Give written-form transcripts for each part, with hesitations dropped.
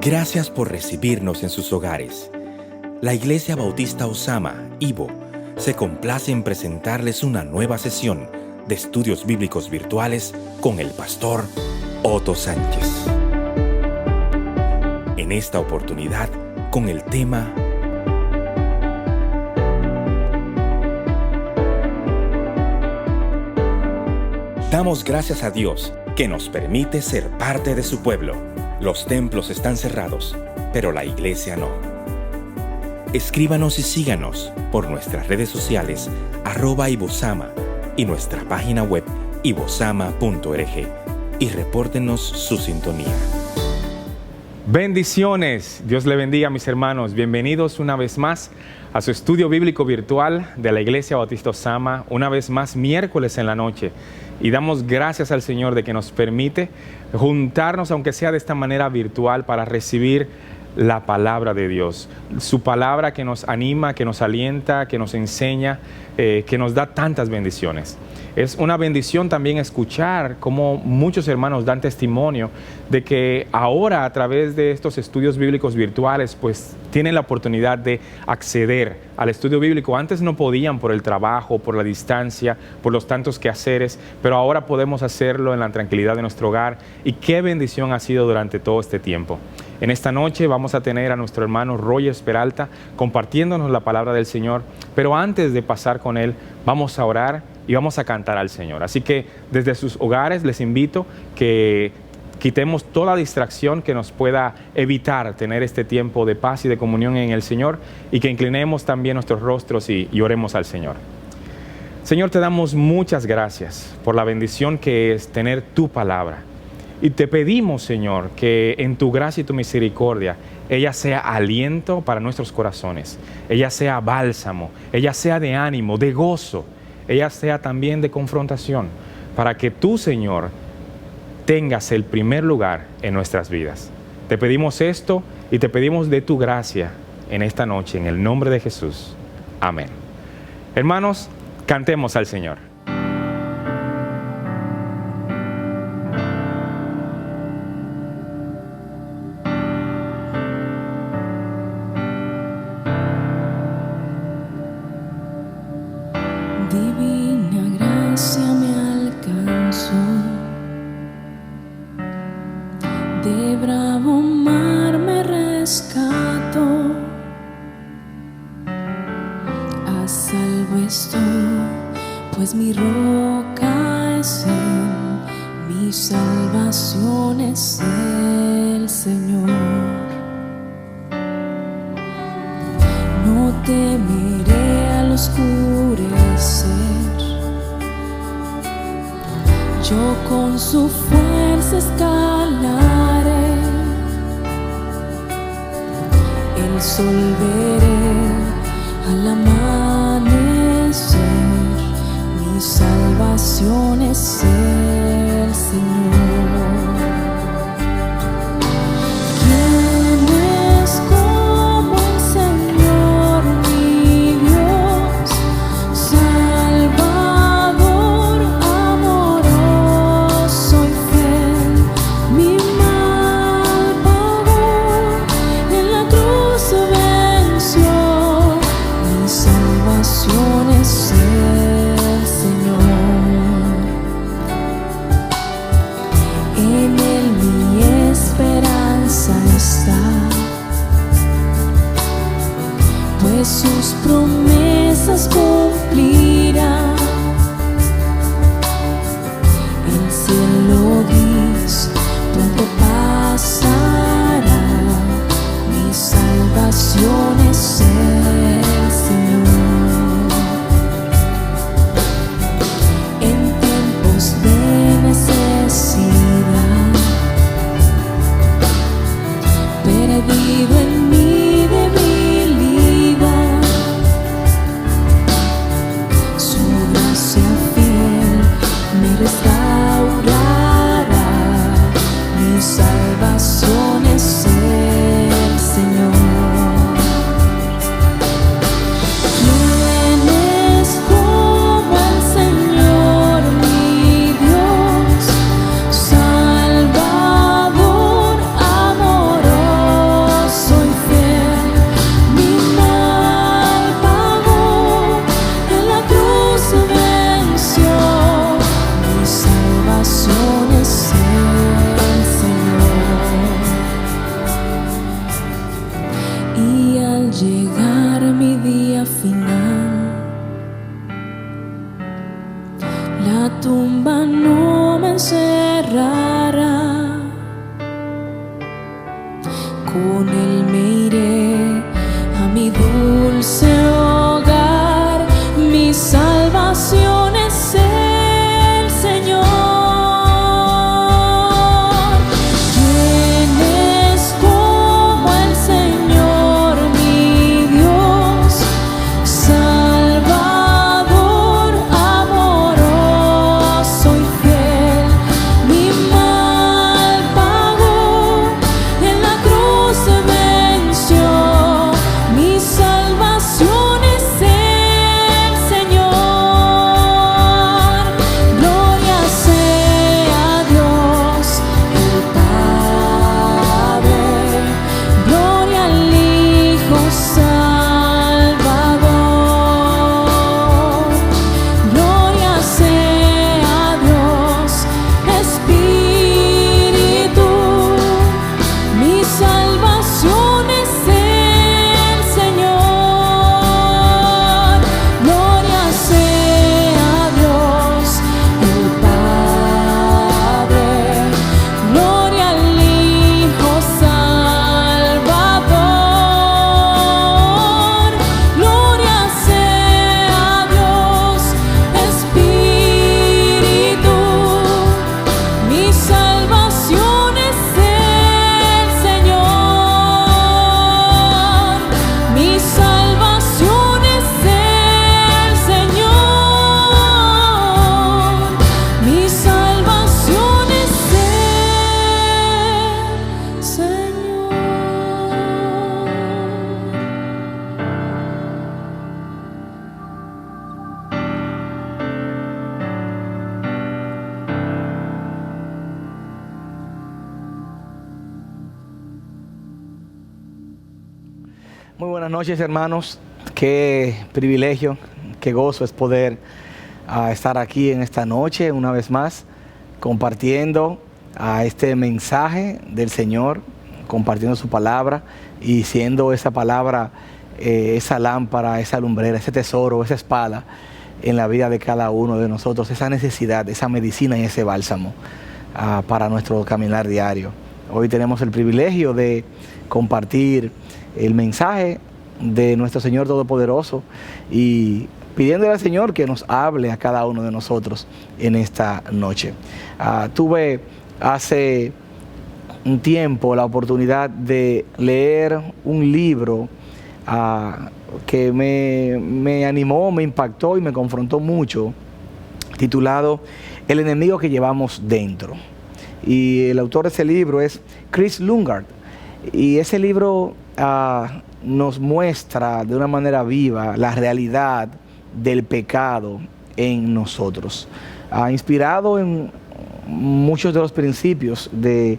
Gracias por recibirnos en sus hogares. La Iglesia Bautista Osama, Ibo, se complace en presentarles una nueva sesión de estudios bíblicos virtuales con el pastor Otto Sánchez. En esta oportunidad, con el tema Damos gracias a Dios que nos permite ser parte de su pueblo. Los templos están cerrados, pero la iglesia no. Escríbanos y síganos por nuestras redes sociales @ibosama y nuestra página web ibosama.org y repórtenos su sintonía. Bendiciones, Dios le bendiga, mis hermanos. Bienvenidos una vez más a su estudio bíblico virtual de la Iglesia Bautista Osama, una vez más miércoles en la noche. Y damos gracias al Señor de que nos permite juntarnos, aunque sea de esta manera virtual, para recibir la palabra de Dios. Su palabra que nos anima, que nos alienta, que nos enseña, que nos da tantas bendiciones. Es una bendición también escuchar cómo muchos hermanos dan testimonio de que ahora, a través de estos estudios bíblicos virtuales, pues tienen la oportunidad de acceder al estudio bíblico. Antes no podían por el trabajo, por la distancia, por los tantos quehaceres, pero ahora podemos hacerlo en la tranquilidad de nuestro hogar. Y qué bendición ha sido durante todo este tiempo. En esta noche vamos a tener a nuestro hermano Roger Peralta compartiéndonos la palabra del Señor, pero antes de pasar con él, vamos a orar y vamos a cantar al Señor. Así que desde sus hogares les invito que quitemos toda distracción que nos pueda evitar tener este tiempo de paz y de comunión en el Señor, y que inclinemos también nuestros rostros y oremos al Señor. Señor, te damos muchas gracias por la bendición que es tener tu palabra. Y te pedimos, Señor, que en tu gracia y tu misericordia, ella sea aliento para nuestros corazones, ella sea bálsamo, ella sea de ánimo, de gozo, ella sea también de confrontación, para que tú, Señor, tengas el primer lugar en nuestras vidas. Te pedimos esto y te pedimos de tu gracia en esta noche, en el nombre de Jesús. Amén. Hermanos, cantemos al Señor. Divina gracia me alcanzó, de bravo mar me rescató, a salvo estoy, pues mi roca es Él, mi salvación es el Señor. No temeré al oscurecer, yo con su fuerza escalaré, el sol veré al amanecer, mi salvación es el Señor. Pues sus promesas cumplirá. El cielo gris pronto pasará, mi salvación es el Señor. En tiempos de necesidad, perdido en mi debilidad, Muy buenas noches, hermanos. Qué privilegio, qué gozo es poder estar aquí en esta noche una vez más compartiendo este mensaje del Señor, compartiendo su palabra y siendo esa palabra esa lámpara, esa lumbrera, ese tesoro, esa espada en la vida de cada uno de nosotros, esa necesidad, esa medicina y ese bálsamo para nuestro caminar diario. Hoy tenemos el privilegio de compartir el mensaje de nuestro Señor Todopoderoso y pidiéndole al Señor que nos hable a cada uno de nosotros en esta noche. Tuve hace un tiempo la oportunidad de leer un libro que me animó, me impactó y me confrontó mucho, titulado El enemigo que llevamos dentro. Y el autor de ese libro es Chris Lungard. Y ese libro nos muestra de una manera viva la realidad del pecado en nosotros. Inspirado en muchos de los principios que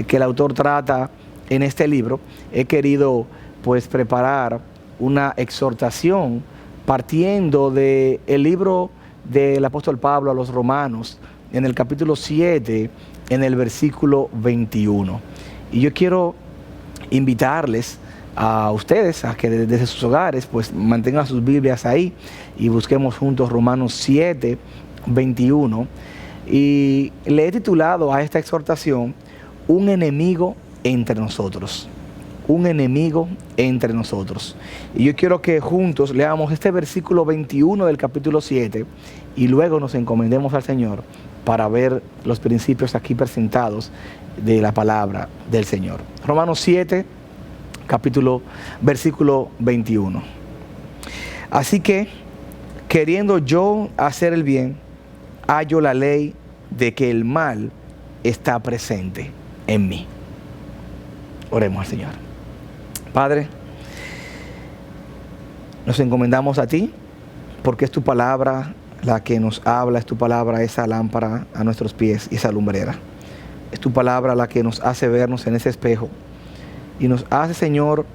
el autor trata en este libro, he querido pues preparar una exhortación partiendo del libro del apóstol Pablo a los Romanos, en el capítulo 7, en el versículo 21. Y yo quiero invitarles a ustedes a que desde sus hogares pues mantengan sus Biblias ahí y busquemos juntos Romanos 7, 21. Y le he titulado a esta exhortación Un enemigo entre nosotros. Un enemigo entre nosotros. Y yo quiero que juntos leamos este versículo 21 del capítulo 7 y luego nos encomendemos al Señor para ver los principios aquí presentados de la palabra del Señor. Romanos 7, versículo 21. Así que, queriendo yo hacer el bien, hallo la ley de que el mal está presente en mí. Oremos al Señor. Padre, nos encomendamos a ti porque es tu palabra la que nos habla, es tu palabra esa lámpara a nuestros pies y esa lumbrera. Es tu palabra la que nos hace vernos en ese espejo y nos hace, Señor,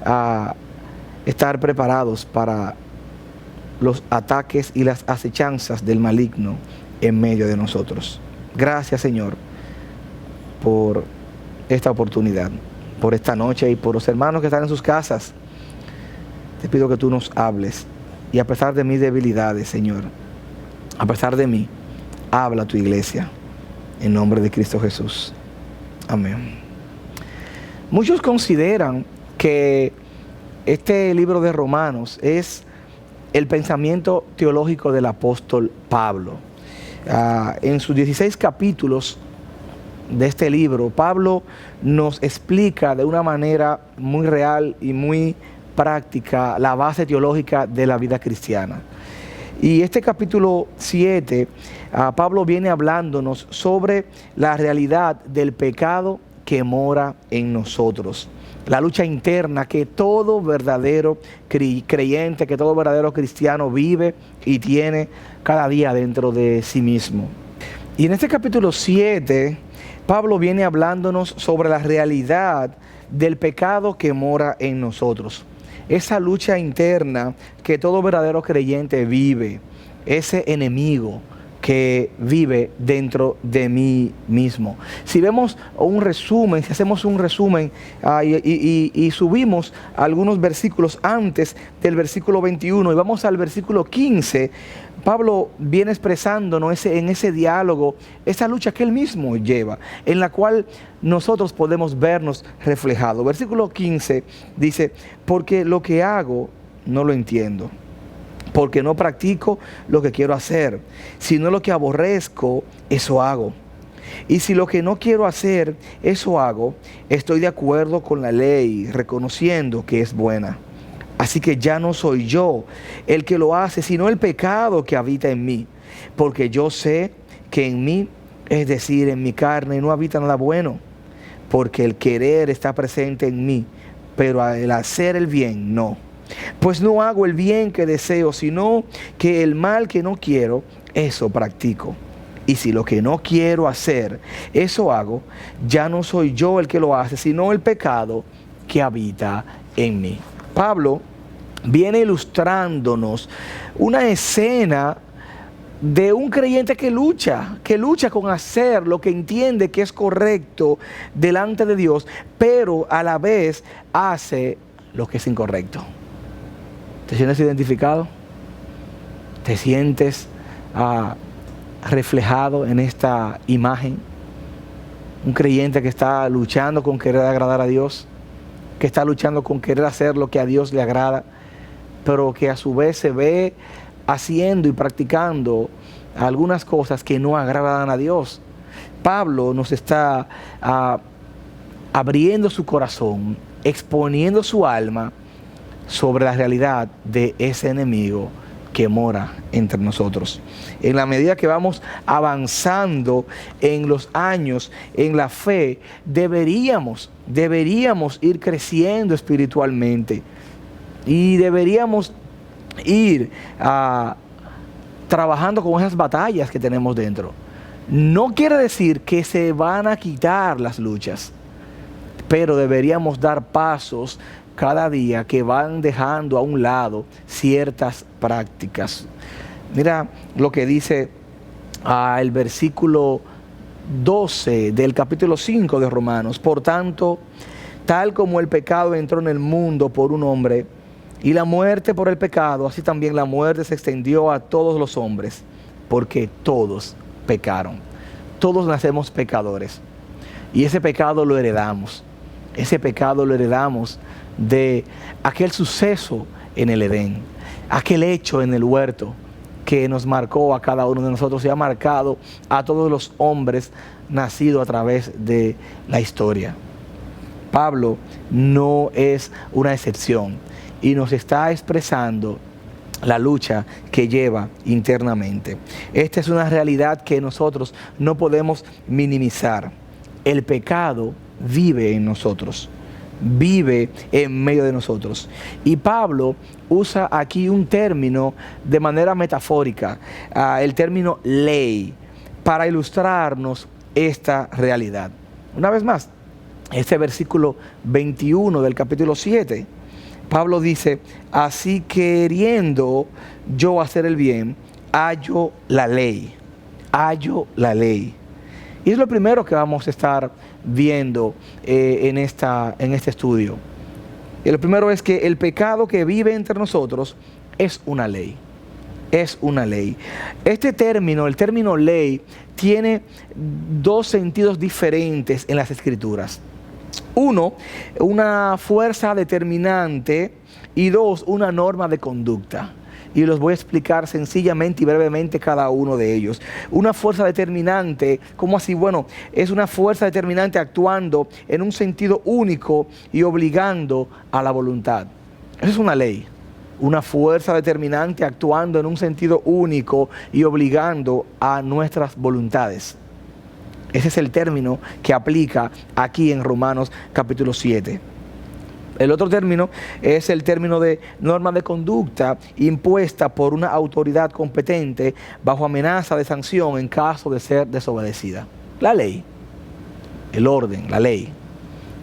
a estar preparados para los ataques y las acechanzas del maligno en medio de nosotros. Gracias, Señor, por esta oportunidad, por esta noche y por los hermanos que están en sus casas. Te pido que tú nos hables y a pesar de mis debilidades, Señor, a pesar de mí, habla a tu iglesia en nombre de Cristo Jesús. Amén. Muchos consideran que este libro de Romanos es el pensamiento teológico del apóstol Pablo. En sus 16 capítulos de este libro, Pablo nos explica de una manera muy real y muy práctica la base teológica de la vida cristiana. Y este capítulo 7, Pablo viene hablándonos sobre la realidad del pecado que mora en nosotros. La lucha interna que todo verdadero creyente, que todo verdadero cristiano vive y tiene cada día dentro de sí mismo. Y en este capítulo 7, Pablo viene hablándonos sobre la realidad del pecado que mora en nosotros. Esa lucha interna que todo verdadero creyente vive, ese enemigo que vive dentro de mí mismo. Si vemos un resumen, si hacemos un resumen y subimos algunos versículos antes del versículo 21 y vamos al versículo 15, Pablo viene expresándonos en ese diálogo, esa lucha que él mismo lleva, en la cual nosotros podemos vernos reflejados. Versículo 15 dice, porque lo que hago no lo entiendo, porque no practico lo que quiero hacer, sino lo que aborrezco, eso hago. Y si lo que no quiero hacer, eso hago, estoy de acuerdo con la ley, reconociendo que es buena. Así que ya no soy yo el que lo hace, sino el pecado que habita en mí. Porque yo sé que en mí, es decir, en mi carne, no habita nada bueno. Porque el querer está presente en mí, pero el hacer el bien no. Pues no hago el bien que deseo, sino que el mal que no quiero, eso practico. Y si lo que no quiero hacer, eso hago, ya no soy yo el que lo hace, sino el pecado que habita en mí. Pablo viene ilustrándonos una escena de un creyente que lucha con hacer lo que entiende que es correcto delante de Dios, pero a la vez hace lo que es incorrecto. ¿Te sientes identificado? ¿Te sientes reflejado en esta imagen? Un creyente que está luchando con querer agradar a Dios, que está luchando con querer hacer lo que a Dios le agrada, pero que a su vez se ve haciendo y practicando algunas cosas que no agradan a Dios. Pablo nos está abriendo su corazón, exponiendo su alma sobre la realidad de ese enemigo que mora entre nosotros. En la medida que vamos avanzando en los años, en la fe, deberíamos ir creciendo espiritualmente y deberíamos ir trabajando con esas batallas que tenemos dentro. No quiere decir que se van a quitar las luchas, pero deberíamos dar pasos cada día que van dejando a un lado ciertas prácticas. Mira lo que dice el versículo 12 del capítulo 5 de Romanos. Por tanto, tal como el pecado entró en el mundo por un hombre, y la muerte por el pecado, así también la muerte se extendió a todos los hombres, porque todos pecaron. Todos nacemos pecadores. Y ese pecado lo heredamos. Ese pecado lo heredamos de aquel suceso en el Edén, aquel hecho en el huerto que nos marcó a cada uno de nosotros y ha marcado a todos los hombres nacidos a través de la historia. Pablo no es una excepción y nos está expresando la lucha que lleva internamente. Esta es una realidad que nosotros no podemos minimizar. El pecado vive en nosotros, vive en medio de nosotros. Y Pablo usa aquí un término de manera metafórica, el término ley, para ilustrarnos esta realidad. Una vez más, este versículo 21 del capítulo 7, Pablo dice: así queriendo yo hacer el bien, hallo la ley. Hallo la ley. Y es lo primero que vamos a estar viendo en este estudio. Y lo primero es que el pecado que vive entre nosotros es una ley. Es una ley. Este término, el término ley, tiene dos sentidos diferentes en las Escrituras. Uno, una fuerza determinante, y dos, una norma de conducta. Y los voy a explicar sencillamente y brevemente cada uno de ellos. Una fuerza determinante, ¿cómo así? Bueno, es una fuerza determinante actuando en un sentido único y obligando a la voluntad. Esa es una ley. Una fuerza determinante actuando en un sentido único y obligando a nuestras voluntades. Ese es el término que aplica aquí en Romanos capítulo 7. El otro término es el término de norma de conducta impuesta por una autoridad competente bajo amenaza de sanción en caso de ser desobedecida. La ley, el orden, la ley.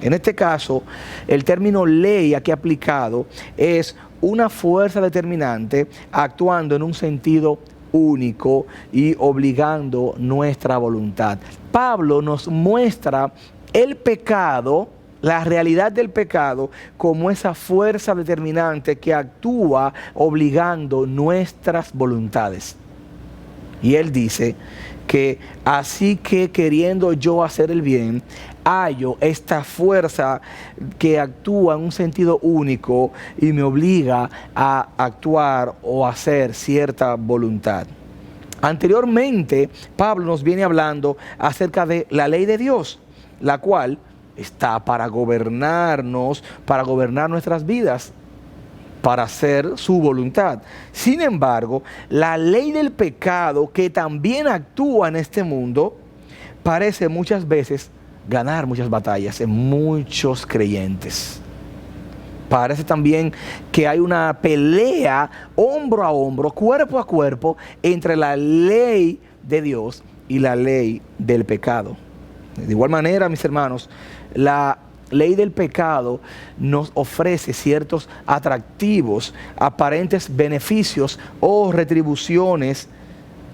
En este caso, el término ley aquí aplicado es una fuerza determinante actuando en un sentido único y obligando nuestra voluntad. Pablo nos muestra el pecado, la realidad del pecado, como esa fuerza determinante que actúa obligando nuestras voluntades. Y él dice que así que queriendo yo hacer el bien, hallo esta fuerza que actúa en un sentido único y me obliga a actuar o hacer cierta voluntad. Anteriormente, Pablo nos viene hablando acerca de la ley de Dios, la cual está para gobernarnos, para gobernar nuestras vidas, para hacer su voluntad. Sin embargo, la ley del pecado, que también actúa en este mundo, parece muchas veces ganar muchas batallas en muchos creyentes. Parece también que hay una pelea hombro a hombro, cuerpo a cuerpo, entre la ley de Dios y la ley del pecado. De igual manera, mis hermanos, la ley del pecado nos ofrece ciertos atractivos, aparentes beneficios o retribuciones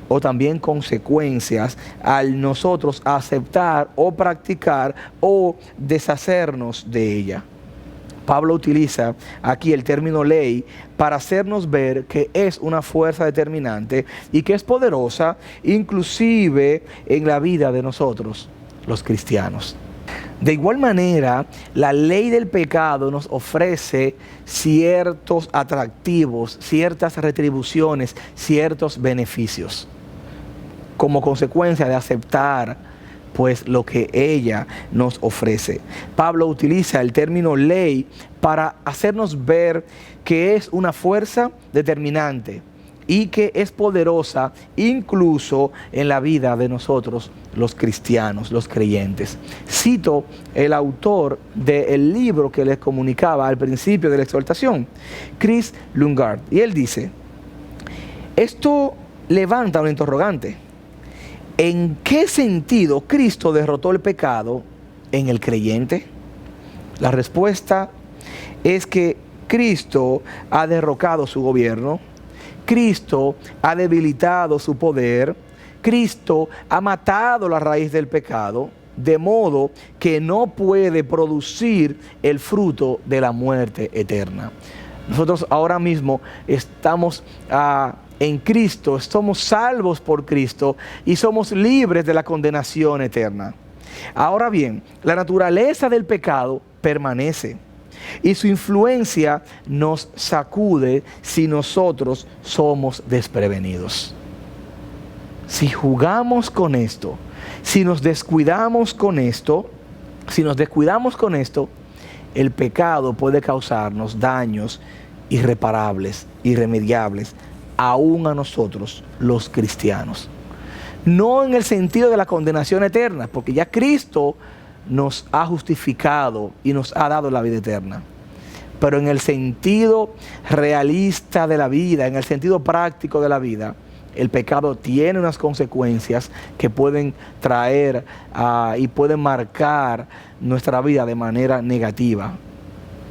o también consecuencias al nosotros aceptar o practicar o deshacernos de ella. Pablo utiliza aquí el término ley para hacernos ver que es una fuerza determinante y que es poderosa inclusive en la vida de nosotros, los cristianos. De igual manera, la ley del pecado nos ofrece ciertos atractivos, ciertas retribuciones, ciertos beneficios, como consecuencia de aceptar pues lo que ella nos ofrece. Pablo utiliza el término ley para hacernos ver que es una fuerza determinante y que es poderosa incluso en la vida de nosotros, los cristianos, los creyentes. Cito el autor del libro que les comunicaba al principio de la exhortación, Chris Lungard, y él dice: esto levanta un interrogante. ¿En qué sentido Cristo derrotó el pecado en el creyente? La respuesta es que Cristo ha derrocado su gobierno, Cristo ha debilitado su poder, Cristo ha matado la raíz del pecado, de modo que no puede producir el fruto de la muerte eterna. Nosotros ahora mismo estamos en Cristo, somos salvos por Cristo y somos libres de la condenación eterna. Ahora bien, la naturaleza del pecado permanece y su influencia nos sacude si nosotros somos desprevenidos. Si jugamos con esto, si nos descuidamos con esto, el pecado puede causarnos daños irreparables, irremediables, aún a nosotros, los cristianos. No en el sentido de la condenación eterna, porque ya Cristo nos ha justificado y nos ha dado la vida eterna. Pero en el sentido realista de la vida, en el sentido práctico de la vida, el pecado tiene unas consecuencias que pueden traer y pueden marcar nuestra vida de manera negativa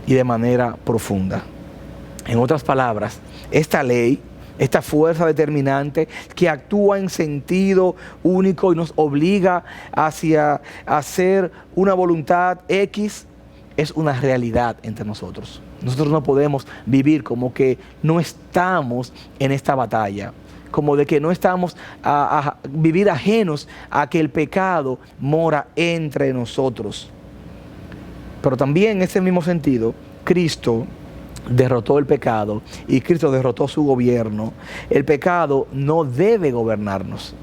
y de manera profunda. En otras palabras, esta ley, esta fuerza determinante que actúa en sentido único y nos obliga hacia hacer una voluntad X, es una realidad entre nosotros. Nosotros no podemos vivir como que no estamos en esta batalla, como de que no estamos a vivir ajenos a que el pecado mora entre nosotros. Pero también en ese mismo sentido, Cristo derrotó el pecado y Cristo derrotó su gobierno. El pecado no debe gobernarnos.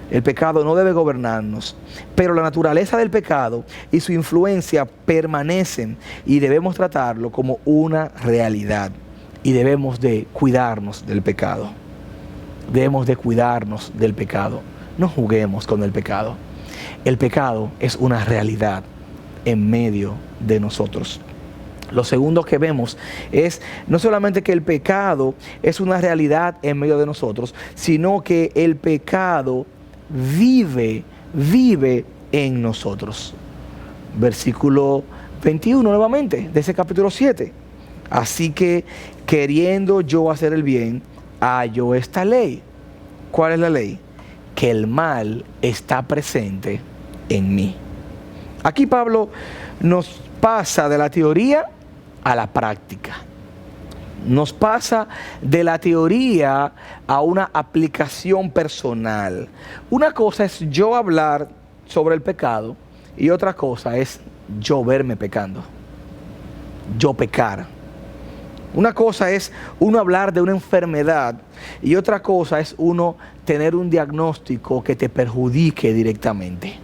El pecado no debe gobernarnos, pero la naturaleza del pecado y su influencia permanecen y debemos tratarlo como una realidad y debemos de cuidarnos del pecado. Debemos de cuidarnos del pecado. No juguemos con el pecado. El pecado es una realidad en medio de nosotros. Lo segundo que vemos es no solamente que el pecado es una realidad en medio de nosotros, sino que el pecado vive en nosotros. Versículo 21 nuevamente de ese capítulo 7. Así que queriendo yo hacer el bien, hallo esta ley. ¿Cuál es la ley? Que el mal está presente en mí. Aquí Pablo nos pasa de la teoría a la práctica. Nos pasa de la teoría a una aplicación personal. Una cosa es yo hablar sobre el pecado y otra cosa es yo verme pecando. Yo pecar. Una cosa es uno hablar de una enfermedad y otra cosa es uno tener un diagnóstico que te perjudique directamente.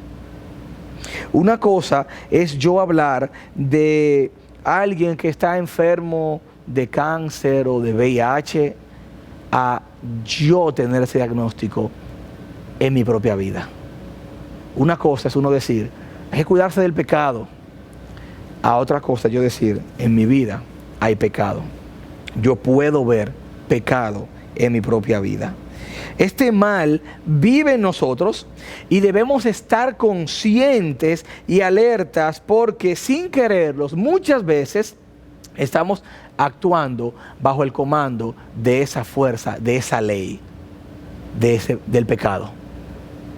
Una cosa es yo hablar de alguien que está enfermo de cáncer o de VIH a yo tener ese diagnóstico en mi propia vida. Una cosa es uno decir, hay que cuidarse del pecado. A otra cosa yo decir, en mi vida hay pecado. Yo puedo ver pecado en mi propia vida. Este mal vive en nosotros y debemos estar conscientes y alertas porque sin quererlos muchas veces estamos actuando bajo el comando de esa fuerza, de esa ley, del pecado.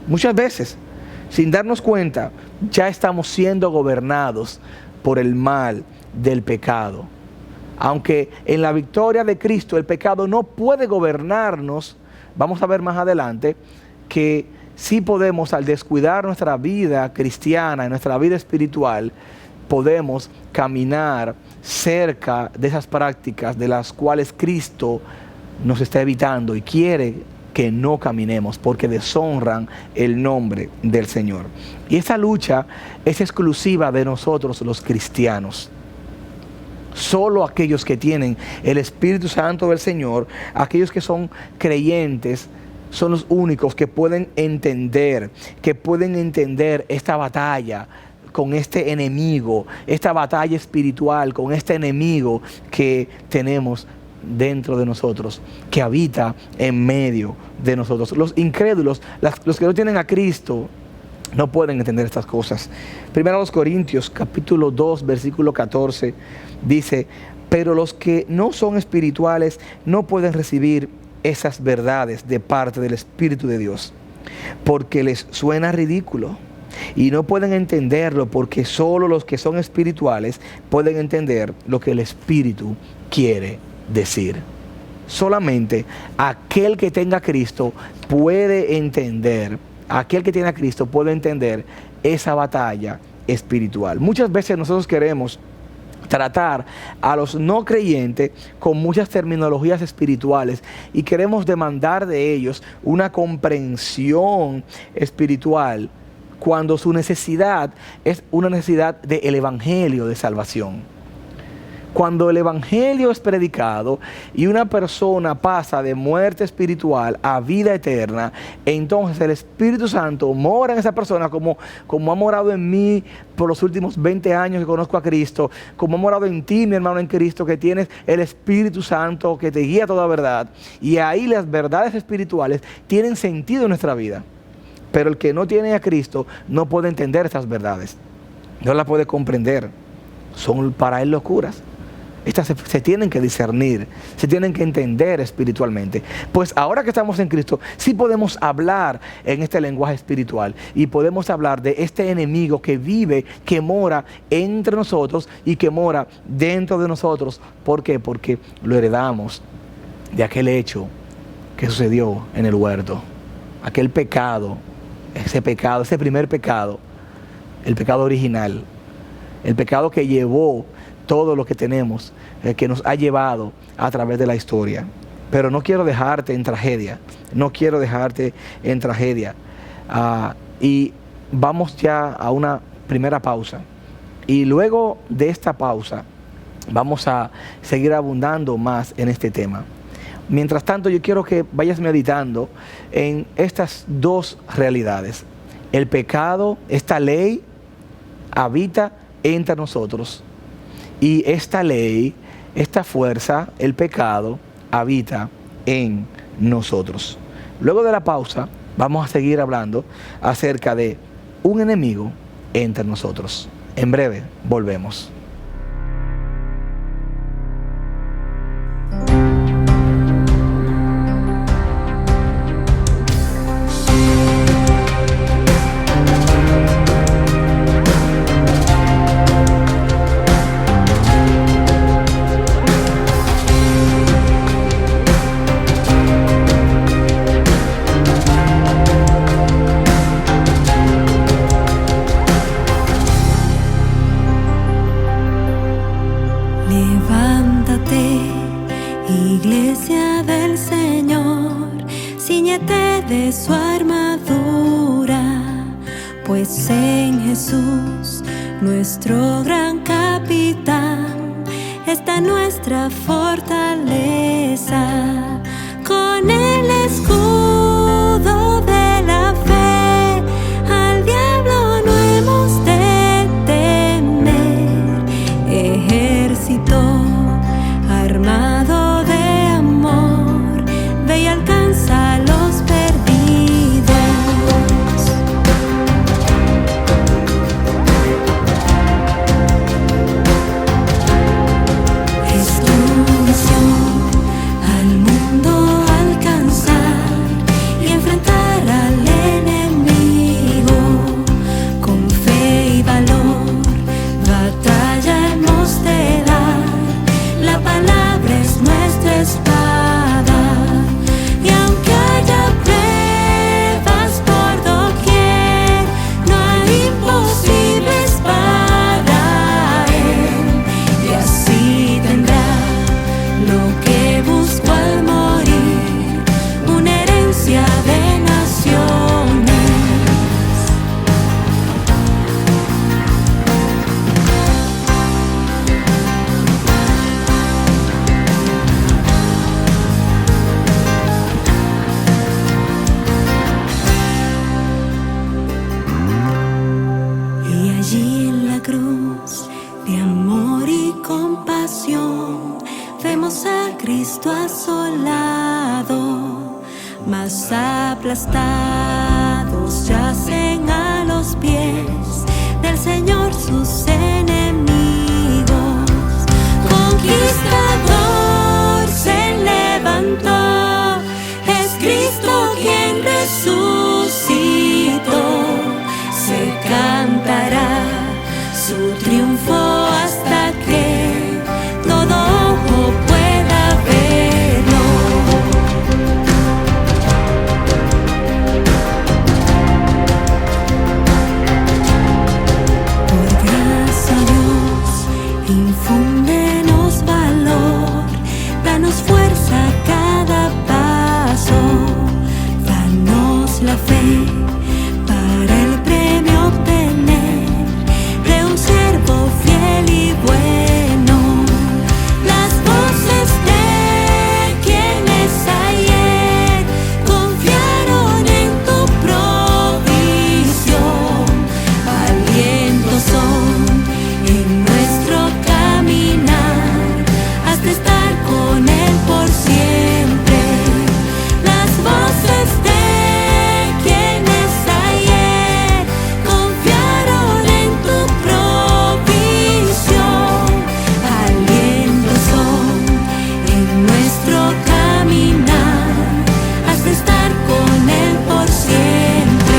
Muchas veces, sin darnos cuenta, ya estamos siendo gobernados por el mal del pecado. Aunque en la victoria de Cristo el pecado no puede gobernarnos, vamos a ver más adelante que sí podemos, al descuidar nuestra vida cristiana, nuestra vida espiritual, podemos caminar cerca de esas prácticas de las cuales Cristo nos está evitando y quiere que no caminemos porque deshonran el nombre del Señor. Y esa lucha es exclusiva de nosotros los cristianos. Solo aquellos que tienen el Espíritu Santo del Señor, aquellos que son creyentes, son los únicos que pueden entender esta batalla con este enemigo, esta batalla espiritual con este enemigo que tenemos dentro de nosotros, que habita en medio de nosotros. Los incrédulos, los que no tienen a Cristo, no pueden entender estas cosas. Primero a los Corintios, capítulo 2, versículo 14, dice: pero los que no son espirituales no pueden recibir esas verdades de parte del Espíritu de Dios, porque les suena ridículo y no pueden entenderlo, porque solo los que son espirituales pueden entender lo que el Espíritu quiere decir. Solamente aquel que tenga a Cristo puede entender. Aquel que tiene a Cristo puede entender esa batalla espiritual. Muchas veces nosotros queremos tratar a los no creyentes con muchas terminologías espirituales y queremos demandar de ellos una comprensión espiritual cuando su necesidad es una necesidad del evangelio de salvación. Cuando el evangelio es predicado y una persona pasa de muerte espiritual a vida eterna, entonces el Espíritu Santo mora en esa persona como ha morado en mí por los últimos 20 años que conozco a Cristo, como ha morado en ti, mi hermano en Cristo, que tienes el Espíritu Santo que te guía a toda verdad. Y ahí las verdades espirituales tienen sentido en nuestra vida. Pero el que no tiene a Cristo no puede entender estas verdades, no las puede comprender, son para él locuras. Estas se tienen que discernir, se tienen que entender espiritualmente. Pues ahora que estamos en Cristo, sí podemos hablar en este lenguaje espiritual y podemos hablar de este enemigo que vive, que mora entre nosotros y que mora dentro de nosotros. ¿Por qué? Porque lo heredamos de aquel hecho que sucedió en el huerto. Aquel pecado, ese primer pecado, el pecado original, el pecado que llevó todo lo que tenemos, que nos ha llevado a través de la historia. Pero no quiero dejarte en tragedia, y vamos ya a una primera pausa. Y luego de esta pausa vamos a seguir abundando más en este tema. Mientras tanto, yo quiero que vayas meditando en estas dos realidades. El pecado, esta ley, habita entre nosotros. Y esta ley, esta fuerza, el pecado, habita en nosotros. Luego de la pausa, vamos a seguir hablando acerca de un enemigo entre nosotros. En breve, volvemos. Iglesia del Señor, cíñete de su armadura, pues en Jesús, nuestro gran capitán, está nuestra fortaleza. Con el escudo de la fe, al diablo no hemos de temer. Ejército armado de amor, ve y alcanza los espíritu asolado, mas aplastados yacen a los pies del Señor sus enemigos. Conquistador se levantó, es Cristo quien resucitó. Se cantará su triunfo hasta que todo ojo pueda verlo. Por gracia Dios, infúndenos valor, danos fuerza a cada paso, danos la fe para el premio obtener de un siervo fiel y bueno. Las voces de quienes ayer confiaron en tu provisión, alientos son en nuestro caminar hasta estar con Él por siempre. Las voces de quienes ayer confiaron en tu provisión, alientos son en nuestro caminar hasta estar con Él por siempre.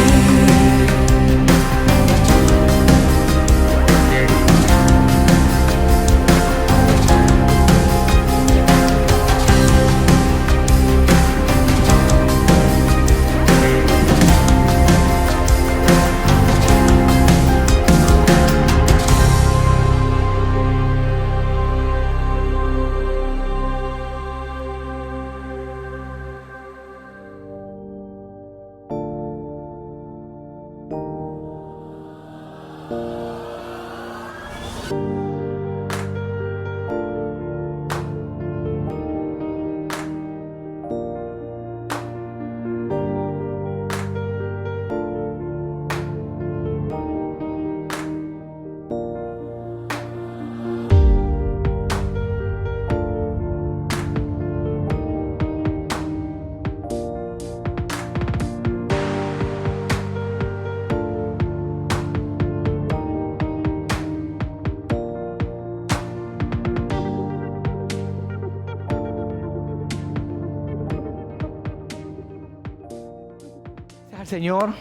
Al Señor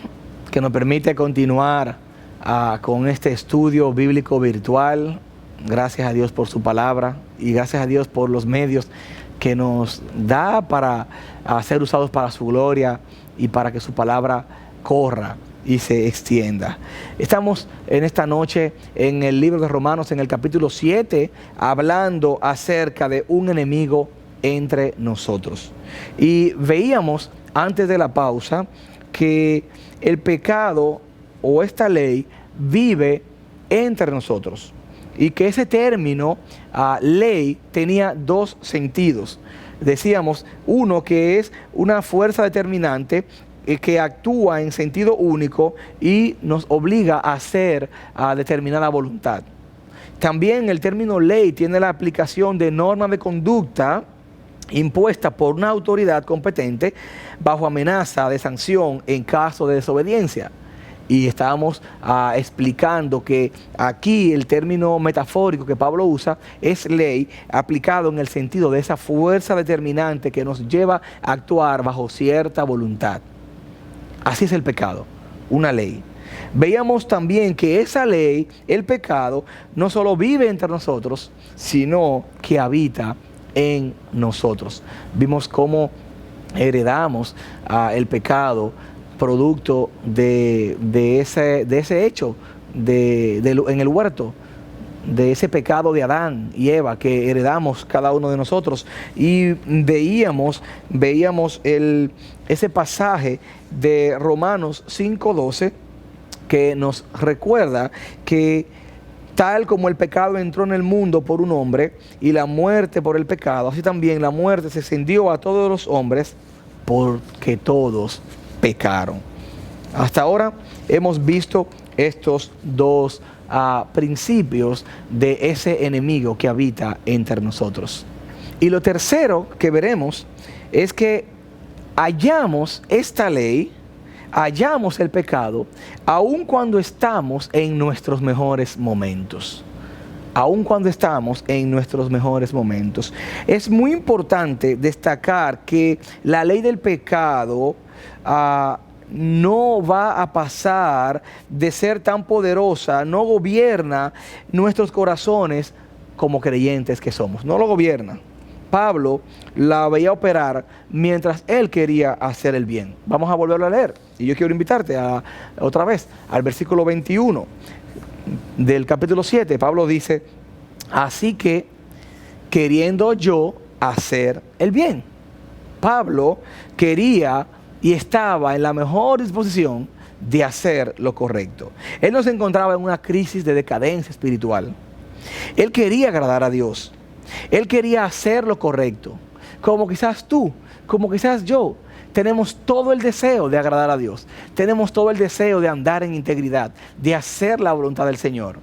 que nos permite continuar con este estudio bíblico virtual. Gracias a Dios por su palabra y gracias a Dios por los medios que nos da para ser usados para su gloria y para que su palabra corra y se extienda. Estamos en esta noche en el libro de Romanos, en el capítulo 7, hablando acerca de un enemigo entre nosotros. Y veíamos antes de la pausa que el pecado o esta ley vive entre nosotros y que ese término ley tenía dos sentidos. Decíamos, uno que es una fuerza determinante que actúa en sentido único y nos obliga a hacer determinada voluntad. También el término ley tiene la aplicación de normas de conducta impuesta por una autoridad competente bajo amenaza de sanción en caso de desobediencia. Y estábamos explicando que aquí el término metafórico que Pablo usa es ley aplicado en el sentido de esa fuerza determinante que nos lleva a actuar bajo cierta voluntad. Así es el pecado, una ley. Veíamos también que esa ley, el pecado, no solo vive entre nosotros, sino que habita en nosotros. Vimos cómo heredamos el pecado producto de ese hecho en el huerto, de ese pecado de Adán y Eva que heredamos cada uno de nosotros. Y veíamos ese pasaje de Romanos 5:12 que nos recuerda que tal como el pecado entró en el mundo por un hombre y la muerte por el pecado, así también la muerte se extendió a todos los hombres porque todos pecaron. Hasta ahora hemos visto estos dos principios de ese enemigo que habita entre nosotros. Y lo tercero que veremos es que hallamos esta ley, hallamos el pecado, aun cuando estamos en nuestros mejores momentos. Aun cuando estamos en nuestros mejores momentos. Es muy importante destacar que la ley del pecado no va a pasar de ser tan poderosa, no gobierna nuestros corazones como creyentes que somos, no lo gobierna. Pablo la veía operar mientras él quería hacer el bien. Vamos a volverlo a leer. Y yo quiero invitarte otra vez al versículo 21 del capítulo 7. Pablo dice, así que queriendo yo hacer el bien. Pablo quería y estaba en la mejor disposición de hacer lo correcto. Él no se encontraba en una crisis de decadencia espiritual. Él quería agradar a Dios. Él quería hacer lo correcto. Como quizás tú, como quizás yo, tenemos todo el deseo de agradar a Dios. Tenemos todo el deseo de andar en integridad, de hacer la voluntad del Señor.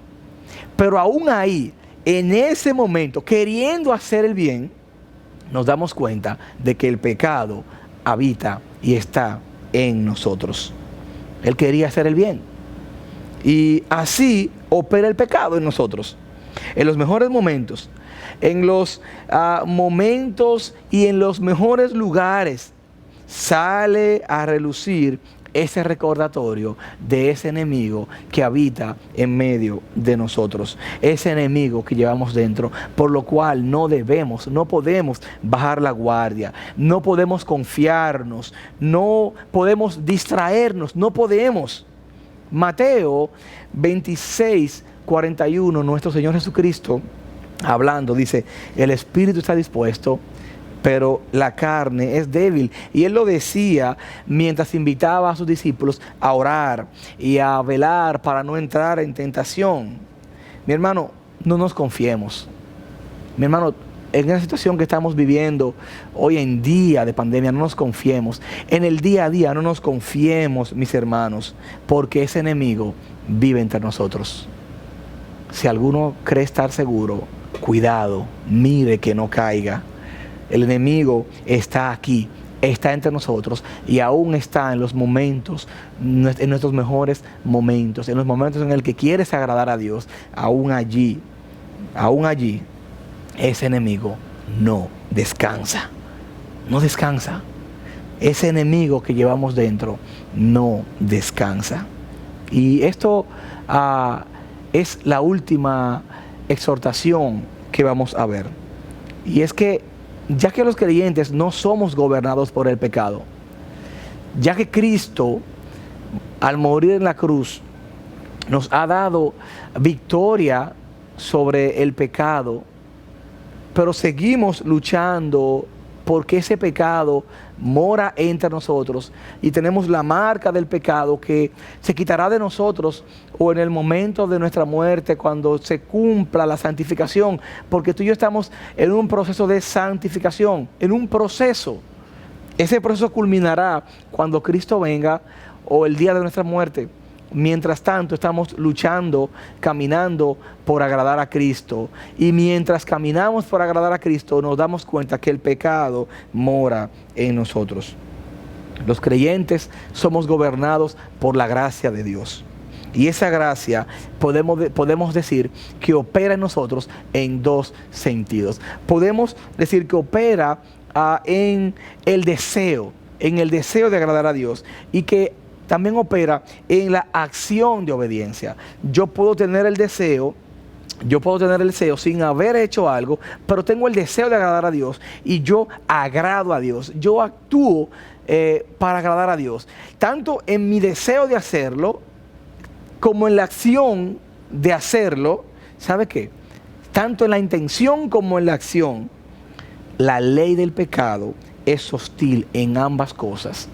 Pero aún ahí, en ese momento, queriendo hacer el bien, nos damos cuenta de que el pecado habita y está en nosotros. Él quería hacer el bien. Y así opera el pecado en nosotros. En los mejores momentos, en los momentos y en los mejores lugares, sale a relucir ese recordatorio de ese enemigo que habita en medio de nosotros, ese enemigo que llevamos dentro, por lo cual no podemos bajar la guardia, no podemos confiarnos, no podemos distraernos, no podemos. Mateo 26:41, nuestro Señor Jesucristo hablando, dice, el espíritu está dispuesto, pero la carne es débil. Y él lo decía mientras invitaba a sus discípulos a orar y a velar para no entrar en tentación. Mi hermano, no nos confiemos. Mi hermano, en la situación que estamos viviendo hoy en día de pandemia, no nos confiemos. En el día a día no nos confiemos, mis hermanos, porque ese enemigo vive entre nosotros. Si alguno cree estar seguro, cuidado, mire que no caiga. El enemigo está aquí, está entre nosotros y aún está en los momentos, en nuestros mejores momentos, en los momentos en el que quieres agradar a Dios, aún allí, ese enemigo no descansa, no descansa. Ese enemigo que llevamos dentro no descansa. Y esto es la última exhortación que vamos a ver. Y es que ya que los creyentes no somos gobernados por el pecado, ya que Cristo al morir en la cruz nos ha dado victoria sobre el pecado, pero seguimos luchando porque ese pecado mora entre nosotros y tenemos la marca del pecado que se quitará de nosotros o en el momento de nuestra muerte cuando se cumpla la santificación, porque tú y yo estamos en un proceso de santificación, en un proceso. Ese proceso culminará cuando Cristo venga o el día de nuestra muerte. Mientras tanto estamos luchando, caminando por agradar a Cristo. Y mientras caminamos por agradar a Cristo nos damos cuenta que el pecado mora en nosotros. Los creyentes somos gobernados por la gracia de Dios. Y esa gracia podemos decir que opera en nosotros en dos sentidos. Podemos decir que opera en el deseo de agradar a Dios y que también opera en la acción de obediencia. Yo puedo tener el deseo sin haber hecho algo, pero tengo el deseo de agradar a Dios y yo agrado a Dios. Yo actúo para agradar a Dios, tanto en mi deseo de hacerlo como en la acción de hacerlo. ¿Sabe qué? Tanto en la intención como en la acción, la ley del pecado es hostil en ambas cosas.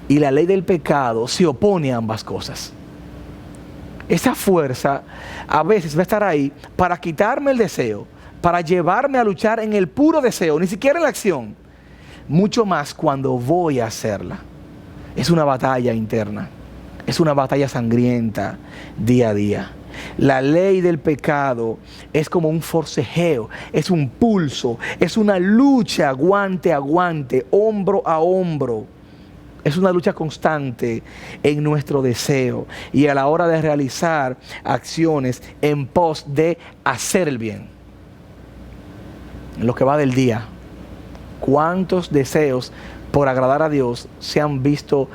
Y la ley del pecado se opone a ambas cosas. Esa fuerza a veces va a estar ahí para quitarme el deseo, para llevarme a luchar en el puro deseo, ni siquiera en la acción. Mucho más cuando voy a hacerla. Es una batalla interna. Es una batalla sangrienta día a día. La ley del pecado es como un forcejeo, es un pulso, es una lucha guante a guante, hombro a hombro. Es una lucha constante en nuestro deseo y a la hora de realizar acciones en pos de hacer el bien. En lo que va del día, ¿cuántos deseos por agradar a Dios se han visto,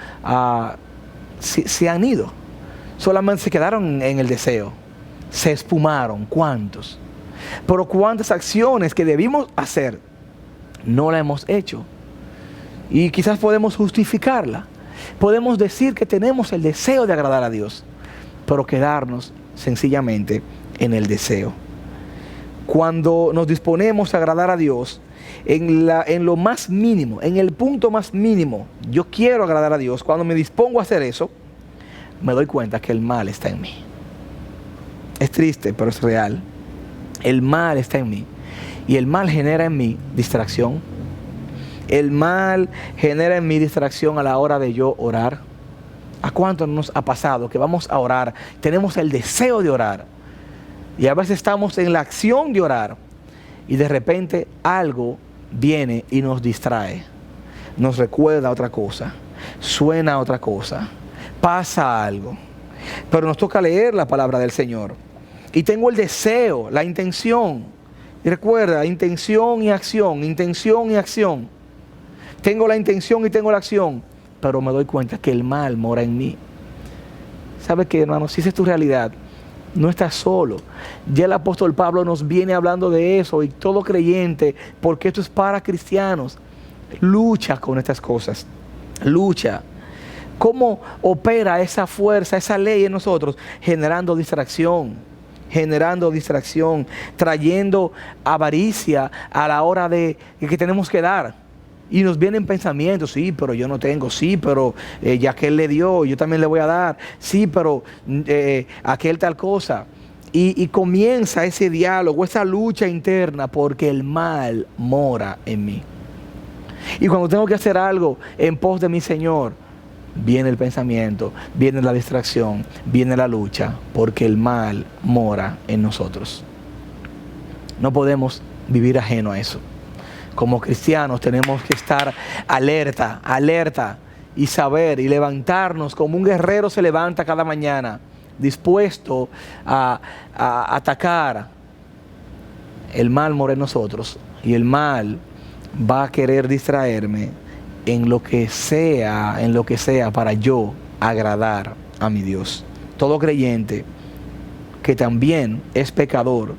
se han ido? Solamente se quedaron en el deseo, se esfumaron. ¿Cuántos? Pero ¿cuántas acciones que debimos hacer no la hemos hecho? Y quizás podemos justificarla. Podemos decir que tenemos el deseo de agradar a Dios, pero quedarnos sencillamente en el deseo. Cuando nos disponemos a agradar a Dios, en lo más mínimo, en el punto más mínimo, yo quiero agradar a Dios. Cuando me dispongo a hacer eso, me doy cuenta que el mal está en mí. Es triste, pero es real. El mal está en mí. Y el mal genera en mí distracción. El mal genera en mí distracción a la hora de yo orar. ¿A cuánto nos ha pasado que vamos a orar? Tenemos el deseo de orar. Y a veces estamos en la acción de orar. Y de repente algo viene y nos distrae. Nos recuerda otra cosa. Suena otra cosa. Pasa algo. Pero nos toca leer la palabra del Señor. Y tengo el deseo, la intención. Y recuerda, intención y acción, intención y acción. Tengo la intención y tengo la acción, pero me doy cuenta que el mal mora en mí. ¿Sabes qué, hermano? Si esa es tu realidad, no estás solo. Ya el apóstol Pablo nos viene hablando de eso y todo creyente, porque esto es para cristianos. Lucha con estas cosas. Lucha. ¿Cómo opera esa fuerza, esa ley en nosotros? Generando distracción, trayendo avaricia a la hora de que tenemos que dar. Y nos vienen pensamientos, sí, pero yo no tengo, sí, pero ya que él le dio, yo también le voy a dar, sí, pero aquel tal cosa. Y comienza ese diálogo, esa lucha interna, porque el mal mora en mí. Y cuando tengo que hacer algo en pos de mi Señor, viene el pensamiento, viene la distracción, viene la lucha, porque el mal mora en nosotros. No podemos vivir ajeno a eso. Como cristianos tenemos que estar alerta y saber y levantarnos como un guerrero se levanta cada mañana, dispuesto a atacar. El mal mora en nosotros y el mal va a querer distraerme en lo que sea para yo agradar a mi Dios. Todo creyente que también es pecador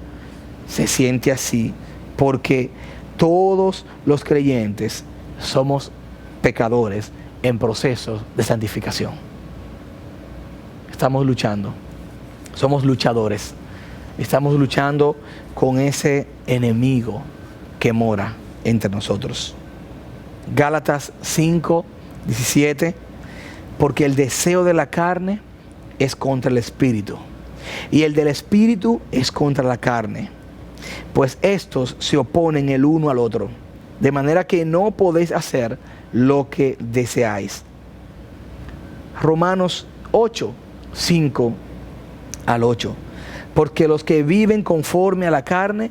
se siente así, porque todos los creyentes somos pecadores en procesos de santificación. Estamos luchando, somos luchadores. Estamos luchando con ese enemigo que mora entre nosotros. Gálatas 5:17, porque el deseo de la carne es contra el espíritu, y el del espíritu es contra la carne. Pues estos se oponen el uno al otro, de manera que no podéis hacer lo que deseáis. Romanos 8:5-8. Porque los que viven conforme a la carne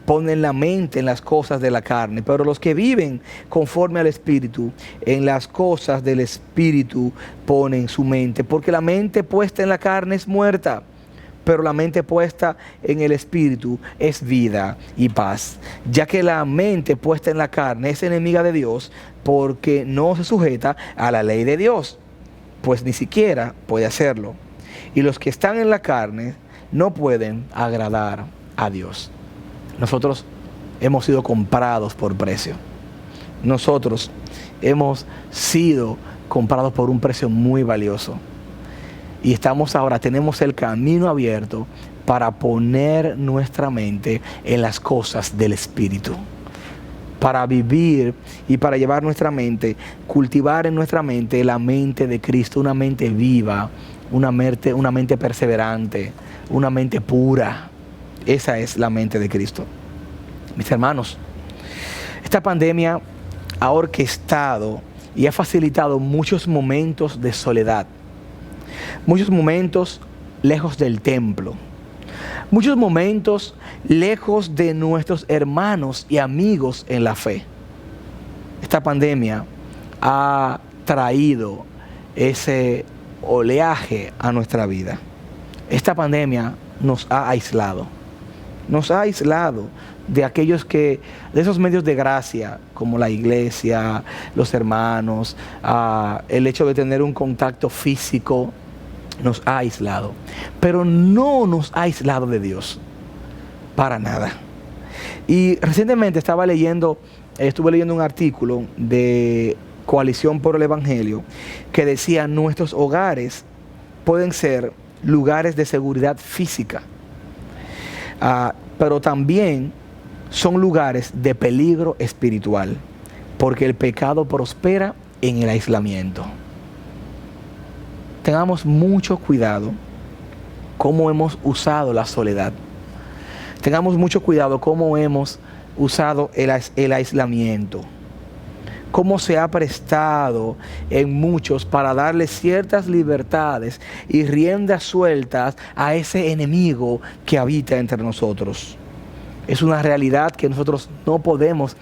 ponen la mente en las cosas de la carne, pero los que viven conforme al Espíritu, en las cosas del Espíritu ponen su mente. Porque la mente puesta en la carne es muerta, pero la mente puesta en el Espíritu es vida y paz. Ya que la mente puesta en la carne es enemiga de Dios, porque no se sujeta a la ley de Dios, pues ni siquiera puede hacerlo. Y los que están en la carne no pueden agradar a Dios. Nosotros hemos sido comprados por precio. Nosotros hemos sido comprados por un precio muy valioso. Y tenemos el camino abierto para poner nuestra mente en las cosas del Espíritu. Para vivir y para llevar nuestra mente, cultivar en nuestra mente la mente de Cristo, una mente viva, una mente perseverante, una mente pura. Esa es la mente de Cristo. Mis hermanos, esta pandemia ha orquestado y ha facilitado muchos momentos de soledad, muchos momentos lejos del templo, Muchos momentos lejos de nuestros hermanos y amigos en la fe. Esta pandemia ha traído ese oleaje a nuestra vida. Esta pandemia nos ha aislado. Nos ha aislado de aquellos de esos medios de gracia, como la iglesia, los hermanos, el hecho de tener un contacto físico, nos ha aislado. Pero no nos ha aislado de Dios, para nada. Y recientemente estuve leyendo un artículo de Coalición por el Evangelio que decía: nuestros hogares pueden ser lugares de seguridad física, pero también son lugares de peligro espiritual, porque el pecado prospera en el aislamiento. Tengamos mucho cuidado cómo hemos usado la soledad. Tengamos mucho cuidado cómo hemos usado el aislamiento. Cómo se ha prestado en muchos para darle ciertas libertades y riendas sueltas a ese enemigo que habita entre nosotros. Es una realidad que nosotros no podemos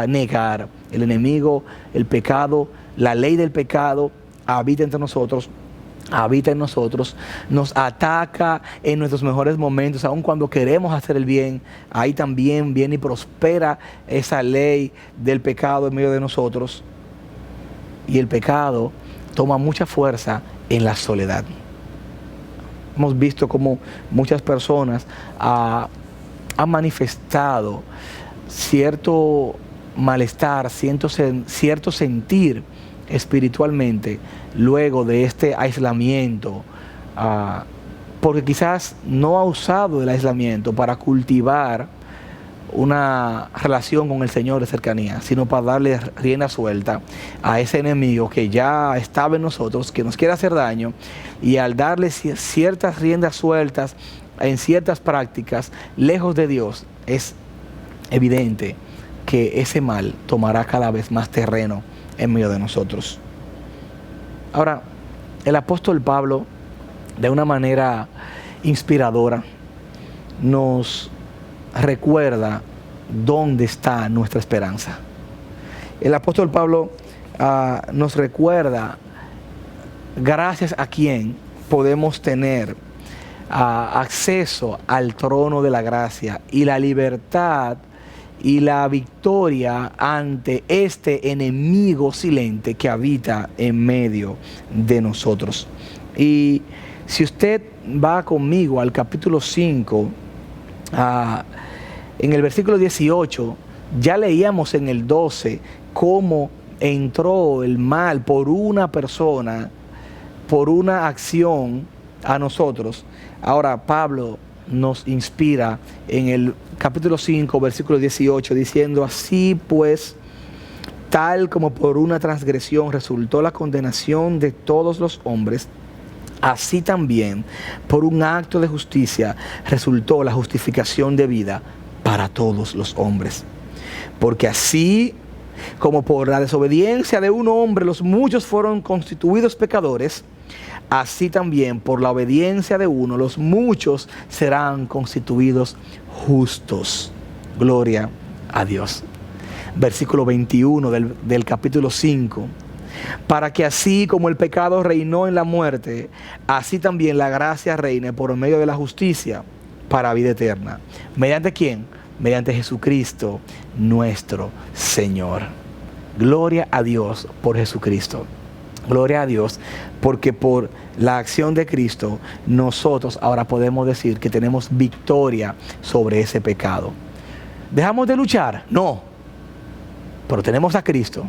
negar. El enemigo, el pecado, la ley del pecado habita entre nosotros. Habita en nosotros, nos ataca en nuestros mejores momentos, aun cuando queremos hacer el bien. Ahí también viene y prospera esa ley del pecado en medio de nosotros. Y el pecado toma mucha fuerza en la soledad. Hemos visto cómo muchas personas han manifestado cierto malestar, cierto sentir espiritualmente luego de este aislamiento, porque quizás no ha usado el aislamiento para cultivar una relación con el Señor de cercanía, sino para darle rienda suelta a ese enemigo que ya estaba en nosotros, que nos quiere hacer daño, y al darle ciertas riendas sueltas en ciertas prácticas lejos de Dios, es evidente que ese mal tomará cada vez más terreno en medio de nosotros. Ahora, el apóstol Pablo, de una manera inspiradora, nos recuerda dónde está nuestra esperanza. El apóstol Pablo nos recuerda gracias a quién podemos tener acceso al trono de la gracia y la libertad y la victoria ante este enemigo silente que habita en medio de nosotros. Y si usted va conmigo al capítulo 5, en el versículo 18, ya leíamos en el 12 cómo entró el mal por una persona, por una acción a nosotros. Ahora Pablo nos inspira en el capítulo 5, versículo 18, diciendo: así pues, tal como por una transgresión resultó la condenación de todos los hombres, así también por un acto de justicia resultó la justificación de vida para todos los hombres. Porque así como por la desobediencia de un hombre los muchos fueron constituidos pecadores, así también por la obediencia de uno los muchos serán constituidos justos. Gloria a Dios. Versículo 21 del capítulo 5. Para que así como el pecado reinó en la muerte, así también la gracia reine por medio de la justicia para vida eterna. ¿Mediante quién? Mediante Jesucristo nuestro Señor. Gloria a Dios por Jesucristo. Gloria a Dios, porque por la acción de Cristo nosotros ahora podemos decir que tenemos victoria sobre ese pecado. ¿Dejamos de luchar? No. Pero tenemos a Cristo,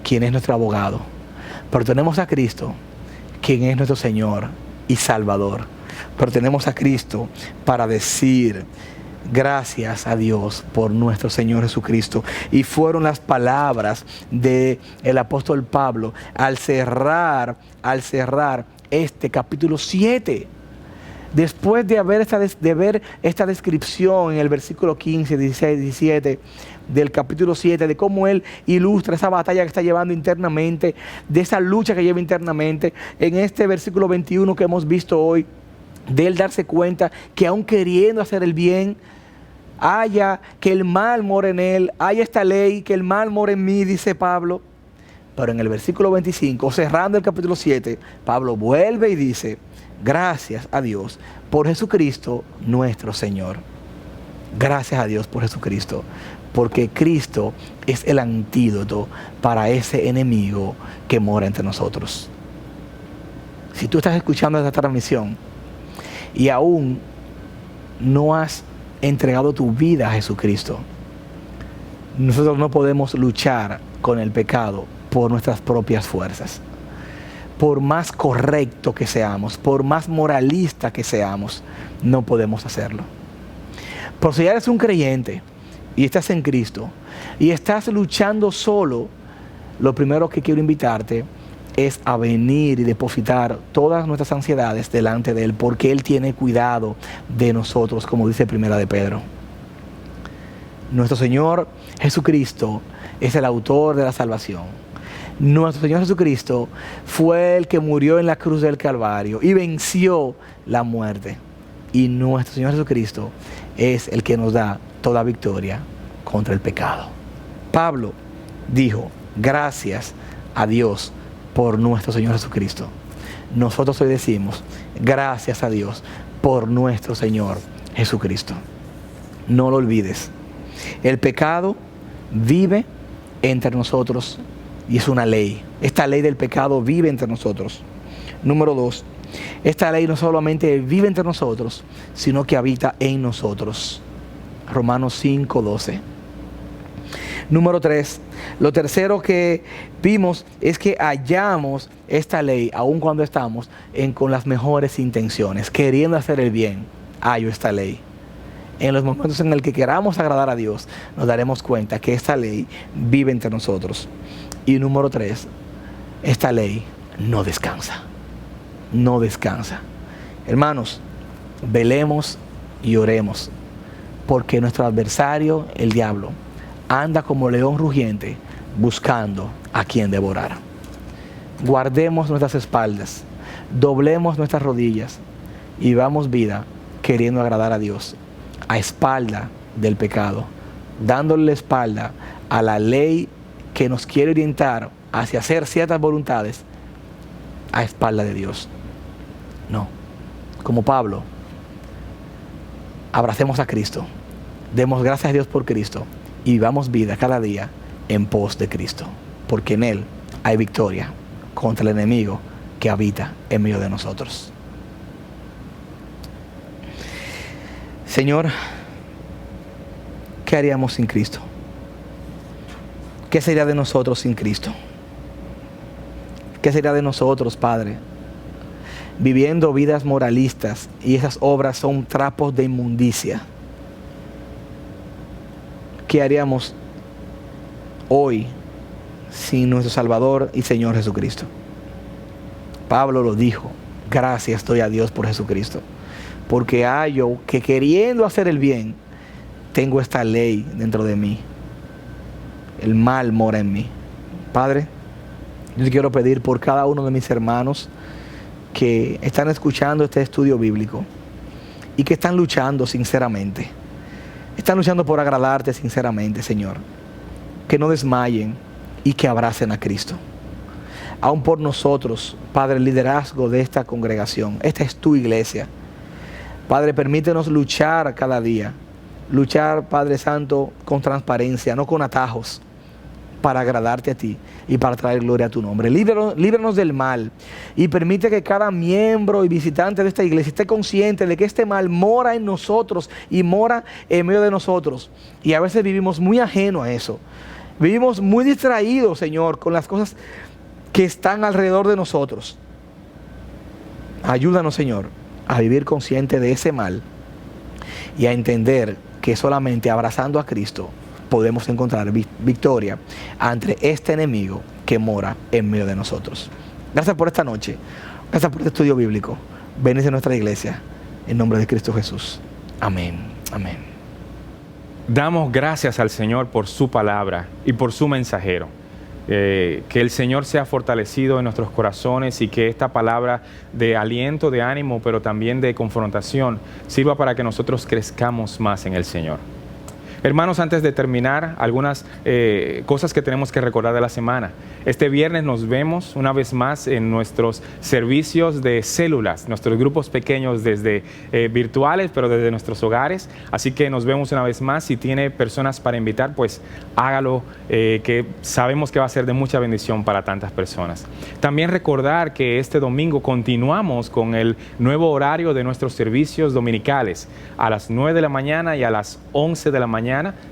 quien es nuestro abogado. Pero tenemos a Cristo, quien es nuestro Señor y Salvador. Pero tenemos a Cristo para decir: gracias a Dios por nuestro Señor Jesucristo. Y fueron las palabras del apóstol Pablo al cerrar este capítulo 7. Después de ver esta descripción en el versículo 15, 16, 17 del capítulo 7, de cómo él ilustra esa batalla que está llevando internamente, de esa lucha que lleva internamente, en este versículo 21 que hemos visto hoy, de él darse cuenta que aún queriendo hacer el bien, haya que el mal mora en él, haya esta ley, que el mal mora en mí, dice Pablo. Pero en el versículo 25, cerrando el capítulo 7, Pablo vuelve y dice, gracias a Dios por Jesucristo nuestro Señor. Gracias a Dios por Jesucristo, porque Cristo es el antídoto para ese enemigo que mora entre nosotros. Si tú estás escuchando esta transmisión y aún no has entregado tu vida a Jesucristo, nosotros no podemos luchar con el pecado por nuestras propias fuerzas. Por más correcto que seamos, por más moralista que seamos, no podemos hacerlo. Pero si eres un creyente y estás en Cristo y estás luchando solo, lo primero que quiero invitarte es a venir y depositar todas nuestras ansiedades delante de Él, porque Él tiene cuidado de nosotros, como dice Primera de Pedro. Nuestro Señor Jesucristo es el autor de la salvación. Nuestro Señor Jesucristo fue el que murió en la cruz del Calvario y venció la muerte. Y nuestro Señor Jesucristo es el que nos da toda victoria contra el pecado. Pablo dijo, gracias a Dios por nuestro Señor Jesucristo. Nosotros hoy decimos, gracias a Dios por nuestro Señor Jesucristo. No lo olvides. El pecado vive entre nosotros y es una ley. Esta ley del pecado vive entre nosotros. Número 2, esta ley no solamente vive entre nosotros, sino que habita en nosotros. Romanos 5:12. Número 3, lo tercero que vimos es que hallamos esta ley, aun cuando estamos con las mejores intenciones, queriendo hacer el bien, hallo esta ley. En los momentos en el que queramos agradar a Dios, nos daremos cuenta que esta ley vive entre nosotros. Y número 3, esta ley no descansa. No descansa. Hermanos, velemos y oremos, porque nuestro adversario, el diablo, anda como león rugiente buscando a quien devorar. Guardemos nuestras espaldas, doblemos nuestras rodillas y vivamos vida queriendo agradar a Dios, a espalda del pecado, dándole la espalda a la ley que nos quiere orientar hacia hacer ciertas voluntades, a espalda de Dios. No, como Pablo, abracemos a Cristo, demos gracias a Dios por Cristo y vivamos vida cada día en pos de Cristo, porque en Él hay victoria contra el enemigo que habita en medio de nosotros. Señor, ¿qué haríamos sin Cristo? ¿Qué sería de nosotros sin Cristo? ¿Qué sería de nosotros, Padre, viviendo vidas moralistas y esas obras son trapos de inmundicia? ¿Qué haríamos hoy sin nuestro Salvador y Señor Jesucristo? Pablo lo dijo, gracias doy a Dios por Jesucristo, porque hallo que queriendo hacer el bien, tengo esta ley dentro de mí. El mal mora en mí. Padre, yo te quiero pedir por cada uno de mis hermanos que están escuchando este estudio bíblico y que están luchando sinceramente. Están luchando por agradarte sinceramente, Señor. Que no desmayen y que abracen a Cristo. Aún por nosotros, Padre, el liderazgo de esta congregación. Esta es tu iglesia. Padre, permítenos luchar cada día. Luchar, Padre Santo, con transparencia, no con atajos, para agradarte a ti y para traer gloria a tu nombre. Líbranos del mal y permite que cada miembro y visitante de esta iglesia esté consciente de que este mal mora en nosotros y mora en medio de nosotros. Y a veces vivimos muy ajeno a eso. Vivimos muy distraídos, Señor, con las cosas que están alrededor de nosotros. Ayúdanos, Señor, a vivir consciente de ese mal y a entender que solamente abrazando a Cristo podemos encontrar victoria ante este enemigo que mora en medio de nosotros. Gracias por esta noche. Gracias por este estudio bíblico. Bendice nuestra iglesia. En nombre de Cristo Jesús. Amén. Amén. Damos gracias al Señor por su palabra y por su mensajero. Que el Señor sea fortalecido en nuestros corazones y que esta palabra de aliento, de ánimo, pero también de confrontación sirva para que nosotros crezcamos más en el Señor. Hermanos, antes de terminar, algunas cosas que tenemos que recordar de la semana. Este viernes nos vemos una vez más en nuestros servicios de células, nuestros grupos pequeños desde virtuales, pero desde nuestros hogares. Así que nos vemos una vez más. Si tiene personas para invitar, pues hágalo, que sabemos que va a ser de mucha bendición para tantas personas. También recordar que este domingo continuamos con el nuevo horario de nuestros servicios dominicales. A las 9 de la mañana y a las 11 de la mañana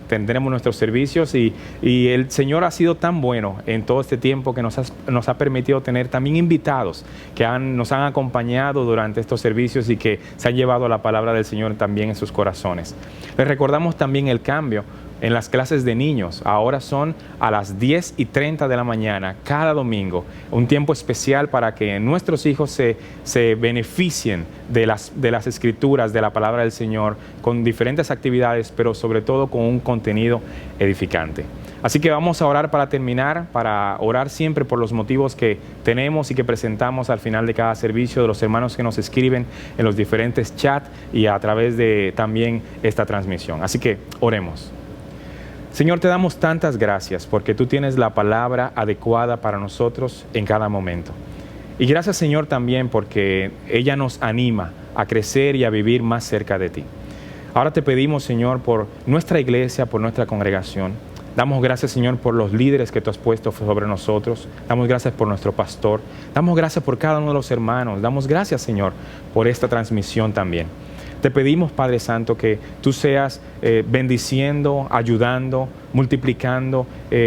tendremos nuestros servicios y el Señor ha sido tan bueno en todo este tiempo que nos ha permitido tener también invitados que nos han acompañado durante estos servicios y que se han llevado la palabra del Señor también en sus corazones. Les recordamos también el cambio en las clases de niños. Ahora son a las 10:30 de la mañana cada domingo, un tiempo especial para que nuestros hijos se beneficien de las escrituras, de la palabra del Señor, con diferentes actividades, pero sobre todo con un contenido edificante. Así que vamos a orar para terminar, para orar siempre por los motivos que tenemos y que presentamos al final de cada servicio, de los hermanos que nos escriben en los diferentes chats y a través de también esta transmisión. Así que oremos. Señor, te damos tantas gracias porque tú tienes la palabra adecuada para nosotros en cada momento. Y gracias, Señor, también porque ella nos anima a crecer y a vivir más cerca de ti. Ahora te pedimos, Señor, por nuestra iglesia, por nuestra congregación. Damos gracias, Señor, por los líderes que tú has puesto sobre nosotros. Damos gracias por nuestro pastor. Damos gracias por cada uno de los hermanos. Damos gracias, Señor, por esta transmisión también. Te pedimos, Padre Santo, que tú seas bendiciendo, ayudando, multiplicando,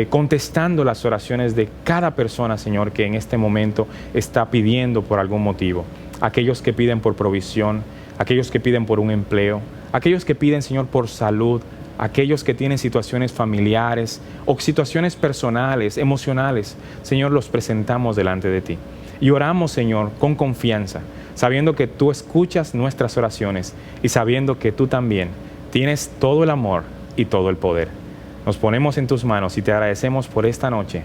contestando las oraciones de cada persona, Señor, que en este momento está pidiendo por algún motivo. Aquellos que piden por provisión, aquellos que piden por un empleo, aquellos que piden, Señor, por salud, aquellos que tienen situaciones familiares o situaciones personales, emocionales. Señor, los presentamos delante de ti. Y oramos, Señor, con confianza, sabiendo que tú escuchas nuestras oraciones y sabiendo que tú también tienes todo el amor y todo el poder. Nos ponemos en tus manos y te agradecemos por esta noche.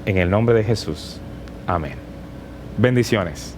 En el nombre de Jesús. Amén. Bendiciones.